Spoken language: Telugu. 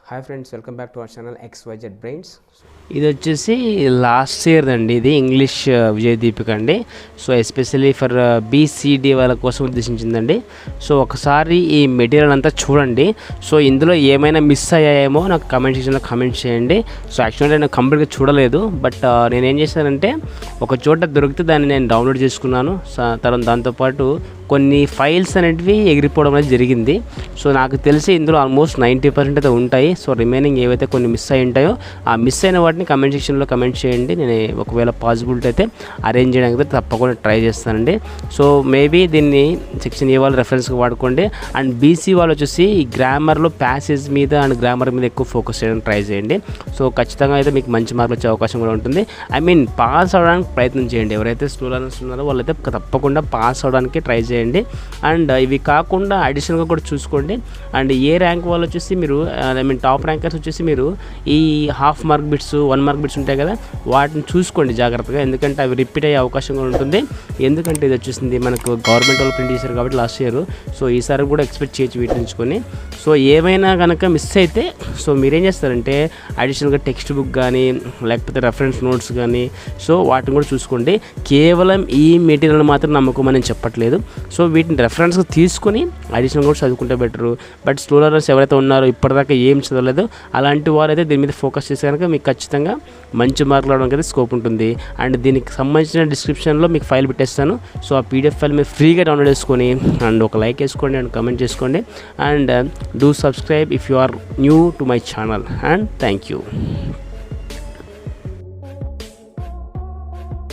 Hi friends, welcome back to our channel XYZ brains. ఇది వచ్చేసి లాస్ట్ ఇయర్ అండి. ఇది ఇంగ్లీష్ విజయదీపిక అండి. సో ఎస్పెషల్లీ ఫర్ BCD వాళ్ళ కోసం ఉద్దేశించిందండి. సో ఒకసారి ఈ మెటీరియల్ అంతా చూడండి. సో ఇందులో ఏమైనా మిస్ అయ్యాయేమో నాకు కామెంట్ సెక్షన్లో కామెంట్ చేయండి. సో యాక్చువల్గా నేను కంప్లీట్గా చూడలేదు, బట్ నేనేం చేశానంటే ఒక చోట దొరికితే దాన్ని నేను డౌన్లోడ్ చేసుకున్నాను. తర్వాత దాంతోపాటు కొన్ని ఫైల్స్ అనేటివి ఎగిరిపోవడం అనేది జరిగింది. సో నాకు తెలిసి ఇందులో ఆల్మోస్ట్ 90% అయితే ఉంటాయి. సో రిమైనింగ్ ఏవైతే కొన్ని మిస్ అయి ఉంటాయో ఆ మిస్ అయిన వాటిని కమెంట్ సెక్షన్లో కమెంట్ చేయండి. నేను ఒకవేళ పాసిబిలిటీ అయితే అరేంజ్ చేయడానికి అయితే తప్పకుండా ట్రై చేస్తానండి. సో మేబీ దీన్ని సెక్షన్ ఏ వాళ్ళు రెఫరెన్స్గా వాడుకోండి. అండ్ BC వాళ్ళు వచ్చేసి ఈ గ్రామర్లో ప్యాసేజ్ మీద అండ్ గ్రామర్ మీద ఎక్కువ ఫోకస్ చేయడానికి ట్రై చేయండి. సో ఖచ్చితంగా అయితే మీకు మంచి మార్కులు వచ్చే అవకాశం కూడా ఉంటుంది. పాస్ అవడానికి ప్రయత్నం చేయండి. ఎవరైతే స్లో లర్నర్స్ ఉన్నారో వాళ్ళైతే తప్పకుండా పాస్ అవడానికి ట్రై చేయండి. అండ్ ఇవి కాకుండా అడిషనల్గా కూడా చూసుకోండి. అండ్ ఏ ర్యాంక్ వాళ్ళు వచ్చేసి మీరు టాప్ ర్యాంకర్స్ వచ్చేసి మీరు ఈ half mark bits 1 mark bits ఉంటాయి కదా, వాటిని చూసుకోండి జాగ్రత్తగా. ఎందుకంటే అవి రిపీట్ అయ్యే అవకాశం కూడా ఉంటుంది. ఎందుకంటే ఇది వచ్చేసింది మనకు గవర్నమెంట్ వాళ్ళు ప్రింట్ చేశారు కాబట్టి లాస్ట్ ఇయర్. సో ఈసారి కూడా ఎక్స్పెక్ట్ చేయొచ్చు వీటి నుంచుకొని. సో ఏమైనా కనుక మిస్ అయితే సో మీరేం చేస్తారంటే అడిషనల్గా టెక్స్ట్ బుక్ కానీ లేకపోతే రెఫరెన్స్ నోట్స్ కానీ సో వాటిని కూడా చూసుకోండి. కేవలం ఈ మెటీరియల్ మాత్రం నమ్మకమని చెప్పట్లేదు. సో వీటిని రెఫరెన్స్గా తీసుకొని అడిషనల్ కూడా చదువుకుంటే బెటరు. బట్ స్లో లర్నర్స్ ఎవరైతే ఉన్నారో ఇప్పటిదాకా ఏం చదవలేదు అలాంటి వారైతే దీని మీద ఫోకస్ చేస్తే కనుక మీకు ఖచ్చితంగా మంచి మార్కులు రావడానికి అయితే స్కోప్ ఉంటుంది. అండ్ దీనికి సంబంధించిన డిస్క్రిప్షన్లో మీకు ఫైల్ పెట్టేస్తాను. సో ఆ PDF ఫైల్ మీరు ఫ్రీగా డౌన్లోడ్ చేసుకొని అండ్ ఒక లైక్ వేసుకోండి అండ్ కమెంట్ చేసుకోండి. And do subscribe if you are new to my channel. And thank you.